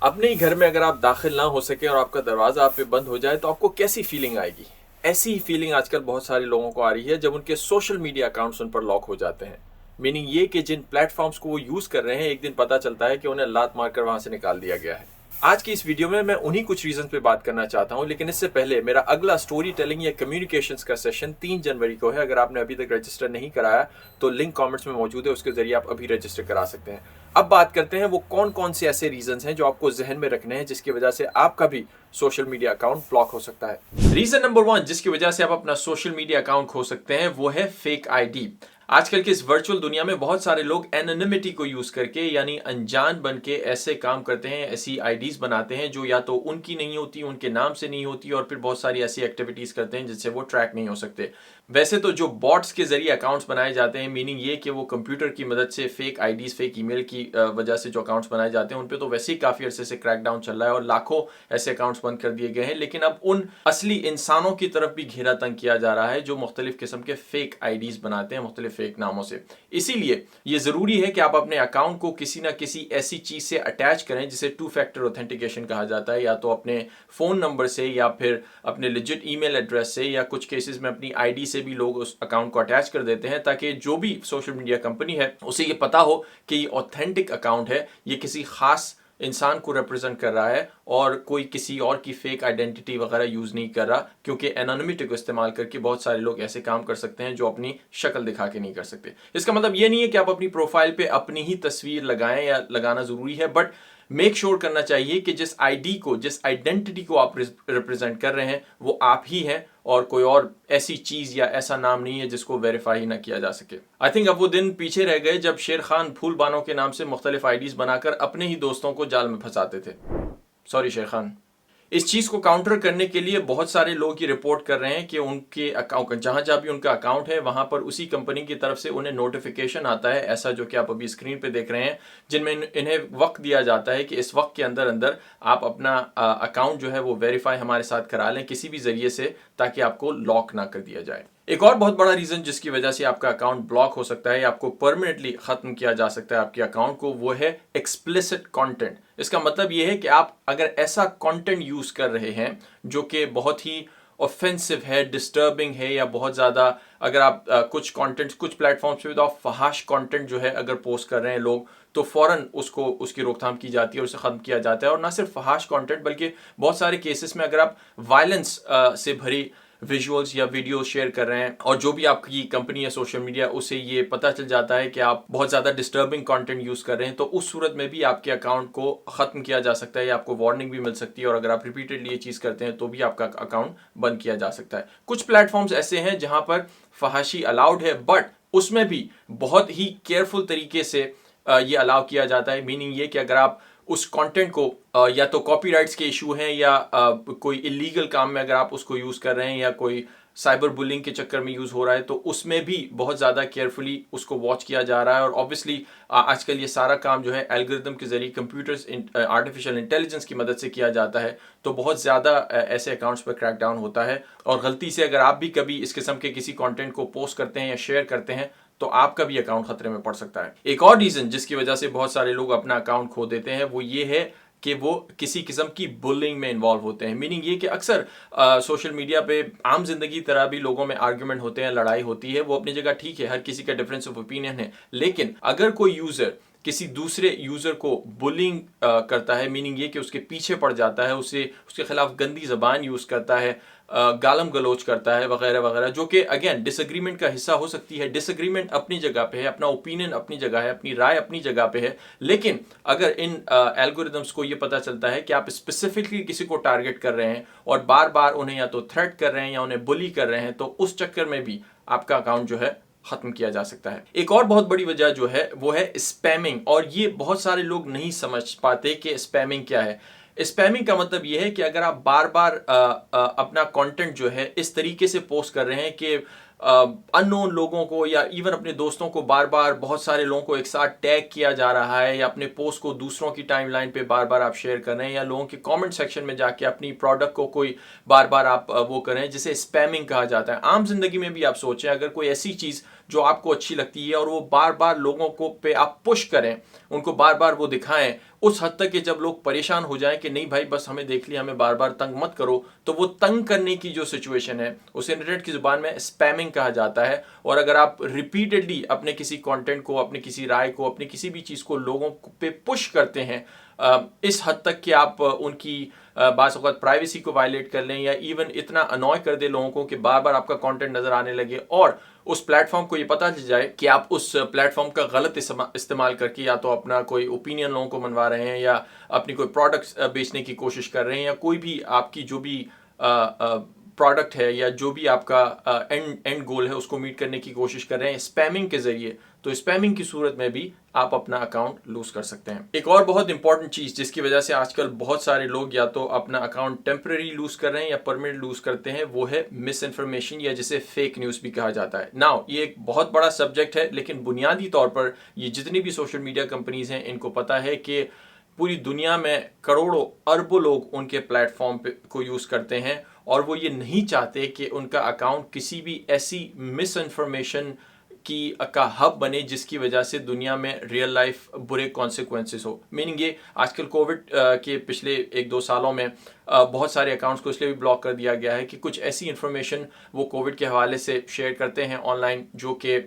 अपने ही घर में अगर आप दाखिल ना हो सके और आपका दरवाज़ा आप पे बंद हो जाए तो आपको कैसी फीलिंग आएगी? ऐसी ही फीलिंग आजकल बहुत सारे लोगों को आ रही है जब उनके सोशल मीडिया अकाउंट्स उन पर लॉक हो जाते हैं। मीनिंग ये कि जिन प्लेटफॉर्म्स को वो यूज़ कर रहे हैं एक दिन पता चलता है कि उन्हें लात मारकर वहाँ से निकाल दिया गया है। आज की इस वीडियो में मैं उन्हीं कुछ रीजन पे बात करना चाहता हूँ, लेकिन इससे पहले मेरा अगला स्टोरी टेलिंग या कम्युनिकेशंस का सेशन 3 जनवरी को है। अगर आपने अभी तक रजिस्टर नहीं कराया तो लिंक कमेंट्स में मौजूद है, उसके जरिए आप अभी रजिस्टर करा सकते हैं। अब बात करते हैं वो कौन कौन से ऐसे रीजंस हैं जो आपको जहन में रखने हैं जिसकी वजह से आपका भी सोशल मीडिया अकाउंट ब्लॉक हो सकता है। रीजन नंबर 1 जिसकी वजह से आप अपना सोशल मीडिया अकाउंट खो सकते हैं वो है फेक आईडी। आजकल की इस वर्चुअल दुनिया में बहुत सारे लोग एनोनिमिटी को यूज करके यानी अनजान बन के ऐसे काम करते हैं, ऐसी आईडीज बनाते हैं जो या तो उनकी नहीं होती, उनके नाम से नहीं होती, और फिर बहुत सारी ऐसी एक्टिविटीज करते हैं जिससे वो ट्रैक नहीं हो सकते। वैसे तो जो बॉट्स के जरिए अकाउंट्स बनाए जाते हैं, मीनिंग ये कि वो कंप्यूटर की मदद से फेक आईडीज, फेक ईमेल की वजह से जो अकाउंट्स बनाए जाते हैं उन पे तो वैसे ही काफी अरसे से क्रैकडाउन चल रहा है और लाखों ऐसे अकाउंट्स बंद कर दिए गए हैं। लेकिन अब उन असली इंसानों की तरफ भी घेरा तंग किया जा रहा है जो मुख्तलिफ किस्म के फेक आईडीज बनाते हैं मुख्तलिफ फेक नामों से। इसीलिए ये जरूरी है कि आप अपने अकाउंट को किसी ना किसी ऐसी चीज से अटैच करें जिसे 2 फैक्टर ऑथेंटिकेशन कहा जाता है, या तो अपने फोन नंबर से या फिर अपने लिजिट ईमेल एड्रेस से, या कुछ केसेस में अपनी आईडी से भी लोग उस अकाउंट को अटैच कर देते हैं ताकि जो भी सोशल मीडिया कंपनी है उसे ये पता हो कि ये ऑथेंटिक अकाउंट है, ये किसी खास इंसान को रिप्रेजेंट कर रहा है और कोई किसी और की फेक आइडेंटिटी वगैरह यूज नहीं कर रहा। क्योंकि एनोनिमिटी को इस्तेमाल करके बहुत सारे लोग ऐसे काम कर सकते हैं जो अपनी शक्ल दिखा के नहीं कर सकते। इसका मतलब ये नहीं है कि आप अपनी प्रोफाइल पे अपनी ही तस्वीर लगाएं या लगाना जरूरी है, बट मेक श्योर करना चाहिए कि जिस आईडी को, जिस आइडेंटिटी को आप रिप्रेजेंट कर रहे हैं वो आप ही हैं और कोई और ऐसी चीज या ऐसा नाम नहीं है जिसको वेरीफाई ना किया जा सके। आई थिंक अब वो दिन पीछे रह गए जब शेर खान फूल बानों के नाम से मुख्तलिफ आईडीज बनाकर अपने ही दोस्तों को जाल में फंसाते थे। सॉरी शेर खान। इस चीज को काउंटर करने के लिए बहुत सारे लोग ये रिपोर्ट कर रहे हैं कि उनके अकाउंट, जहां जहां भी उनका अकाउंट है वहां पर उसी कंपनी की तरफ से उन्हें नोटिफिकेशन आता है, ऐसा जो कि आप अभी स्क्रीन पे देख रहे हैं, जिनमें इन्हें वक्त दिया जाता है कि इस वक्त के अंदर अंदर आप अपना अकाउंट जो है वो वेरीफाई हमारे साथ करा लें किसी भी जरिए से, ताकि आपको लॉक ना कर दिया जाए। एक और बहुत बड़ा रीजन जिसकी वजह से आपका अकाउंट ब्लॉक हो सकता है, आपको परमानेंटली खत्म किया जा सकता है आपके अकाउंट को, वो है एक्सप्लिसिट कंटेंट। इसका मतलब ये है कि आप अगर ऐसा कंटेंट यूज कर रहे हैं जो कि बहुत ही ऑफेंसिव है, डिस्टर्बिंग है, या बहुत ज़्यादा, अगर आप कुछ कंटेंट, कुछ प्लेटफॉर्म्स पे तो आप फहाश कंटेंट जो है अगर पोस्ट कर रहे हैं लोग, तो फौरन उसको, उसकी रोकथाम की जाती है और उसे ख़त्म किया जाता है। और ना सिर्फ फहाश कंटेंट बल्कि बहुत सारे केसेस में अगर आप वायलेंस से भरी विजुअल्स या वीडियो शेयर कर रहे हैं और जो भी आपकी कंपनी या सोशल मीडिया उसे ये पता चल जाता है कि आप बहुत ज़्यादा डिस्टर्बिंग कंटेंट यूज़ कर रहे हैं, तो उस सूरत में भी आपके अकाउंट को ख़त्म किया जा सकता है या आपको वार्निंग भी मिल सकती है। और अगर आप रिपीटेडली ये चीज़ करते हैं तो भी आपका अकाउंट बंद किया जा सकता है। कुछ प्लेटफॉर्म्स ऐसे हैं जहां पर फहाशी अलाउड है, बट उसमें भी बहुत ही केयरफुल तरीके से ये अलाउ किया जाता है। मीनिंग ये कि अगर आप उस कंटेंट को या तो कॉपीराइट्स के इशू हैं या कोई इलीगल काम में अगर आप उसको यूज़ कर रहे हैं या कोई साइबर बुलिंग के चक्कर में यूज़ हो रहा है, तो उसमें भी बहुत ज़्यादा केयरफुली उसको वॉच किया जा रहा है। और ऑब्वियसली आजकल ये सारा काम जो है एल्गोरिथम के जरिए, कंप्यूटर्स, आर्टिफिशियल इंटेलिजेंस की मदद से किया जाता है, तो बहुत ज़्यादा ऐसे अकाउंट्स पर क्रैकडाउन होता है। और गलती से अगर आप भी कभी इस किस्म के किसी कंटेंट को पोस्ट करते हैं या शेयर करते हैं तो आपका भी अकाउंट खतरे में पड़ सकता है। एक और रीजन जिसकी वजह से बहुत सारे लोग अपना अकाउंट खो देते हैं वो ये है कि वो किसी किस्म की बुलिंग में इन्वॉल्व होते हैं। मीनिंग ये कि अक्सर सोशल मीडिया पे आम जिंदगी तरह भी लोगों में आर्ग्यूमेंट होते हैं, लड़ाई होती है, वो अपनी जगह ठीक है, हर किसी का डिफरेंस ऑफ ओपिनियन है। लेकिन अगर कोई यूजर किसी दूसरे यूजर को बुलिंग करता है, मीनिंग ये कि उसके पीछे पड़ जाता है, उसे उसके खिलाफ गंदी जबान यूज करता है, गालम गलोच करता है वगैरह वगैरह, जो कि अगेन डिसएग्रीमेंट का हिस्सा हो सकती है। डिसएग्रीमेंट अपनी जगह पे है, अपना ओपिनियन अपनी जगह है, अपनी राय अपनी जगह पे है। लेकिन अगर इन एल्गोरिदम्स को ये पता चलता है कि आप स्पेसिफिकली किसी को टारगेट कर रहे हैं और बार बार उन्हें या तो थ्रेट कर रहे हैं या उन्हें बुली कर रहे हैं, तो उस चक्कर में भी आपका अकाउंट जो है खत्म किया जा सकता है। एक और बहुत बड़ी वजह जो है वो है स्पैमिंग, और ये बहुत सारे लोग नहीं समझ पाते कि स्पैमिंग क्या है। स्पैमिंग का मतलब यह है कि अगर आप बार बार अपना कंटेंट जो है इस तरीके से पोस्ट कर रहे हैं कि अननोन लोगों को या इवन अपने दोस्तों को बार बार बहुत सारे लोगों को एक साथ टैग किया जा रहा है, या अपने पोस्ट को दूसरों की टाइमलाइन पे बार बार आप शेयर कर रहे हैं, या लोगों के कमेंट सेक्शन में जाके अपनी प्रोडक्ट को कोई बार बार आप वो कर रहे हैं, जिसे स्पैमिंग कहा जाता है। आम जिंदगी में भी आप सोचें, अगर कोई ऐसी चीज़ जो आपको अच्छी लगती है और वो बार बार लोगों को पे आप पुश करें, उनको बार बार वो दिखाएं, उस हद तक कि जब लोग परेशान हो जाएं कि नहीं भाई बस हमें देख लिया, हमें बार बार तंग मत करो, तो वो तंग करने की जो सिचुएशन है उसे इंटरनेट की जुबान में स्पैमिंग कहा जाता है। और अगर आप रिपीटेडली अपने किसी कंटेंट को, अपनी किसी राय को, अपनी किसी भी चीज़ को लोगों पे पुश करते हैं इस हद तक कि आप उनकी बात औक़ात प्राइवेसी को वायलेट कर लें या इवन इतना अनॉय कर दे लोगों को कि बार बार आपका कंटेंट नजर आने लगे और उस प्लेटफॉर्म को ये पता चल जाए कि आप उस प्लेटफॉर्म का गलत इस्तेमाल करके या तो अपना कोई ओपिनियन लोगों को मनवा रहे हैं या अपनी कोई प्रोडक्ट्स बेचने की कोशिश कर रहे हैं या कोई भी आपकी जो भी प्रोडक्ट है या जो भी आपका एंड गोल है उसको मीट करने की कोशिश कर रहे हैं स्पैमिंग के जरिए, तो स्पैमिंग की सूरत में भी आप अपना अकाउंट लूज कर सकते हैं। एक और बहुत इंपॉर्टेंट चीज जिसकी वजह से आजकल बहुत सारे लोग या तो अपना अकाउंट टेम्पररी लूज कर रहे हैं या परमानेंट लूज करते हैं, वो है मिस इन्फॉर्मेशन या जिसे फेक न्यूज भी कहा जाता है। नाउ ये एक बहुत बड़ा सब्जेक्ट है, लेकिन बुनियादी तौर पर ये जितनी भी सोशल मीडिया कंपनीज हैं इनको पता है कि पूरी दुनिया में करोड़ों अरबों लोग उनके प्लेटफॉर्म को यूज करते हैं और वो ये नहीं चाहते कि उनका अकाउंट किसी भी ऐसी मिस इन्फॉर्मेशन का हब बने जिसकी वजह से दुनिया में रियल लाइफ बुरे कॉन्सिक्वेंसेस हो। मीनिंग ये आजकल कोविड के पिछले 1-2 सालों में बहुत सारे अकाउंट्स को इसलिए भी ब्लॉक कर दिया गया है कि कुछ ऐसी इन्फॉर्मेशन वो कोविड के हवाले से शेयर करते हैं ऑनलाइन जो कि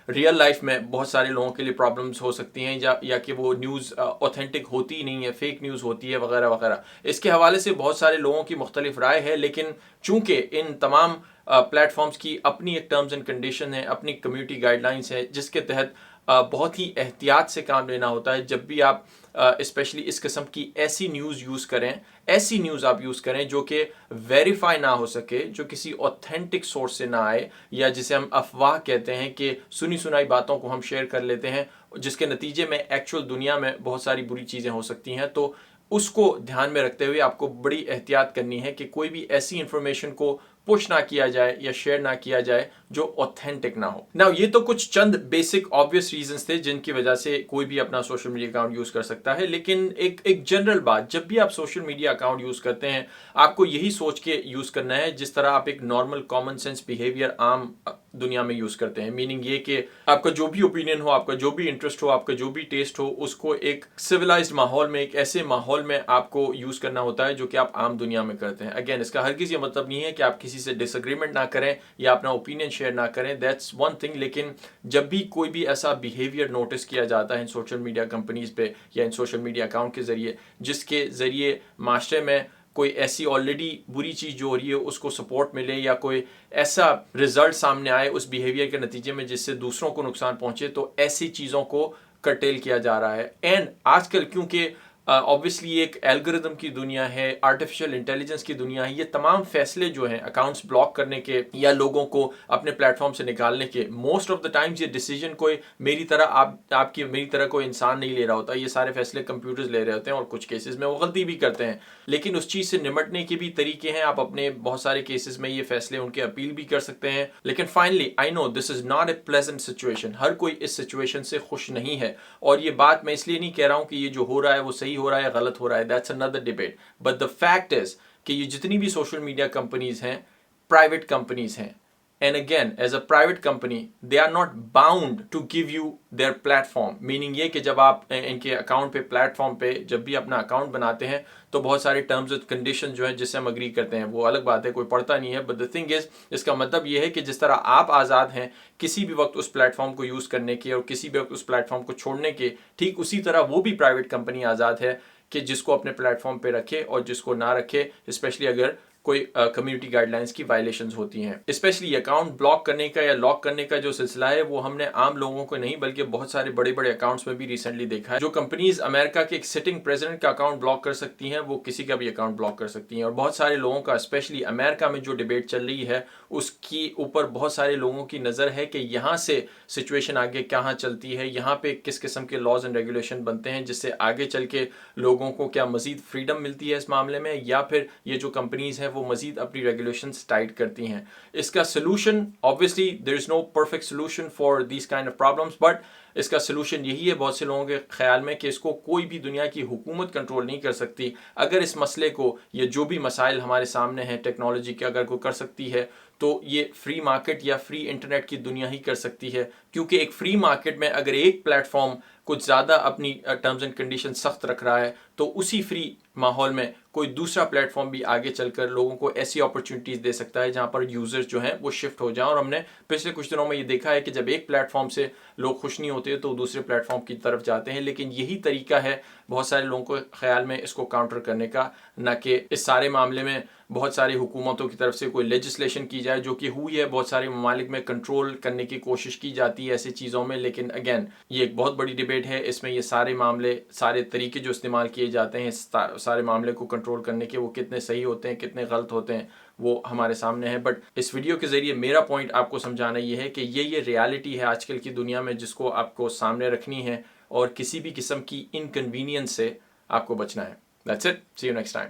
रियल लाइफ में बहुत सारे लोगों के लिए प्रॉब्लम्स हो सकती हैं या कि वो न्यूज़ ऑथेंटिक होती ही नहीं है, फेक न्यूज़ होती है वगैरह वगैरह। इसके हवाले से बहुत सारे लोगों की मुख्तलिफ राय है, लेकिन चूंकि इन तमाम प्लेटफॉर्म्स की अपनी एक टर्म्स एंड कंडीशन है, अपनी कम्युनिटी गाइडलाइंस है जिसके तहत बहुत ही एहतियात से काम लेना होता है। जब भी आप स्पेशली इस किस्म की ऐसी न्यूज़ यूज़ करें, ऐसी न्यूज़ आप यूज़ करें जो कि वेरीफाई ना हो सके, जो किसी ऑथेंटिक सोर्स से ना आए, या जिसे हम अफवाह कहते हैं कि सुनी सुनाई बातों को हम शेयर कर लेते हैं जिसके नतीजे में एक्चुअल दुनिया में बहुत सारी बुरी चीज़ें हो सकती हैं। तो उसको ध्यान में रखते हुए आपको बड़ी एहतियात करनी है कि कोई भी ऐसी इंफॉर्मेशन को पुश ना किया जाए या शेयर ना किया जाए जो ऑथेंटिक ना हो। नाउ ये तो कुछ चंद बेसिक ऑब्वियस रीजंस थे जिनकी वजह से कोई भी अपना सोशल मीडिया अकाउंट यूज कर सकता है, लेकिन एक जनरल बात, जब भी आप सोशल मीडिया अकाउंट यूज करते हैं आपको यही सोच के यूज करना है जिस तरह आप एक नॉर्मल कॉमन सेंस बिहेवियर आम दुनिया में यूज करते हैं। मीनिंग ये कि आपका जो भी ओपिनियन हो, आपका जो भी इंटरेस्ट हो, आपका जो भी टेस्ट हो, उसको एक सिविलाइज्ड माहौल में, एक ऐसे माहौल में आपको यूज करना होता है जो कि आप आम दुनिया में करते हैं। अगेन इसका हरगिज़ ये मतलब नहीं है कि आप किसी से डिसएग्रीमेंट ना करें या अपना ओपिनियन शेयर ना करें, दैट्स वन थिंग। लेकिन जब भी कोई भी ऐसा बिहेवियर नोटिस किया जाता है इन सोशल मीडिया कंपनीज पे या इन सोशल मीडिया अकाउंट के जरिए जिसके जरिए माशरे में कोई ऐसी ऑलरेडी बुरी चीज़ जो हो रही है उसको सपोर्ट मिले या कोई ऐसा रिजल्ट सामने आए उस बिहेवियर के नतीजे में जिससे दूसरों को नुकसान पहुंचे, तो ऐसी चीज़ों को कर्टेल किया जा रहा है। एंड आजकल क्योंकि ऑब्वियसली एक एल्गोरिदम की दुनिया है, आर्टिफिशियल इंटेलिजेंस की दुनिया है, ये तमाम फैसले जो हैं अकाउंट्स ब्लॉक करने के या लोगों को अपने प्लेटफॉर्म से निकालने के, मोस्ट ऑफ द टाइम्स ये डिसीजन कोई मेरी तरह कोई इंसान नहीं ले रहा होता, ये सारे फैसले कंप्यूटर्स ले रहे होते हैं और कुछ केसेस में वो गलती भी करते हैं। लेकिन उस चीज़ से निमटने के भी तरीके हैं, आप अपने बहुत सारे केसेस में ये फैसले उनके अपील भी कर सकते हैं। लेकिन finally I know this is not a pleasant situation, हर कोई इस सिचुएशन से खुश नहीं है। और ये बात मैं इसलिए नहीं कह रहा हूँ कि ये जो हो रहा है वो सही हो रहा है या गलत हो रहा है, that's another debate, but the fact is कि ये जितनी भी सोशल मीडिया कंपनीज हैं प्राइवेट कंपनीज हैं, and again as a private company they are not bound to give you their platform, meaning ये कि जब आप इनके अकाउंट पे प्लेटफॉर्म पे जब भी अपना अकाउंट बनाते हैं तो बहुत सारे टर्म्स एंड कंडीशन जो है जिससे हम अग्री करते हैं वो अलग बात है, कोई पढ़ता नहीं है, बट द थिंग इज इसका मतलब ये है कि जिस तरह आप आज़ाद हैं किसी भी वक्त उस प्लेटफॉर्म को यूज़ करने के और किसी भी वक्त उस प्लेटफॉर्म को छोड़ने के, ठीक उसी तरह वो भी प्राइवेट कंपनी आज़ाद है कि जिसको अपने प्लेटफॉर्म पे रखे और जिसको ना रखे, स्पेशली अगर कोई कम्युनिटी गाइडलाइंस की वायलेशंस होती हैं। स्पेशली अकाउंट ब्लॉक करने का या लॉक करने का जो सिलसिला है वो हमने आम लोगों को नहीं बल्कि बहुत सारे बड़े बड़े अकाउंट्स में भी रिसेंटली देखा है। जो कंपनीज अमेरिका के एक सिटिंग प्रेसिडेंट का अकाउंट ब्लॉक कर सकती हैं वो किसी का भी अकाउंट ब्लॉक कर सकती हैं। और बहुत सारे लोगों का, स्पेशली अमेरिका में जो डिबेट चल रही है उसकी ऊपर बहुत सारे लोगों की नज़र है कि यहाँ से सिचुएशन आगे कहाँ चलती है, यहाँ पे किस किस्म के लॉज एंड रेगुलेशन बनते हैं जिससे आगे चल के लोगों को क्या मजीद फ्रीडम मिलती है इस मामले में, या फिर ये जो कंपनीज हैं वो मजीद अपनी रेगुलेशंस टाइट करती हैं। इसका solution obviously there is no perfect solution for these kind of problems, but इसका सोल्यूशन यही है बहुत से लोगों के ख्याल में कि इसको कोई भी दुनिया की हुकूमत कंट्रोल नहीं कर सकती। अगर इस मसले को, ये जो भी मसाइल हमारे सामने हैं टेक्नोलॉजी के, अगर कोई कर सकती है तो ये फ्री मार्केट या फ्री इंटरनेट की दुनिया ही कर सकती है, क्योंकि एक फ्री मार्केट में अगर एक प्लेटफॉर्म कुछ ज़्यादा अपनी टर्म्स एंड कंडीशन सख्त रख रहा है तो उसी फ्री माहौल में कोई दूसरा प्लेटफॉर्म भी आगे चलकर लोगों को ऐसी अपॉर्चुनिटीज़ दे सकता है जहां पर यूज़र्स जो हैं वो शिफ्ट हो जाएं। और हमने पिछले कुछ दिनों में ये देखा है कि जब एक प्लेटफॉर्म से लोग खुश नहीं होते तो दूसरे प्लेटफॉर्म की तरफ जाते हैं। लेकिन यही तरीका है बहुत सारे लोगों को ख्याल में इसको काउंटर करने का, न कि इस सारे मामले में बहुत सारी हुकूमतों की तरफ से कोई लेजिस्लेशन की जाए, जो कि हुई है बहुत सारे ममालिक में, कंट्रोल करने की कोशिश की जाती है ऐसी चीज़ों में। लेकिन अगेन ये एक बहुत बड़ी डिबेट है, इसमें ये सारे मामले, सारे तरीके जो इस्तेमाल किए जाते हैं सारे मामले को कंट्रोल करने के, वो कितने सही होते हैं कितने गलत होते हैं वो हमारे सामने है। बट इस वीडियो के ज़रिए मेरा पॉइंट आपको समझाना ये है कि ये रियलिटी है आजकल की दुनिया में जिसको आपको सामने रखनी है और किसी भी किस्म की इनकन्वीनियंस से आपको बचना है। That's it, see you next time.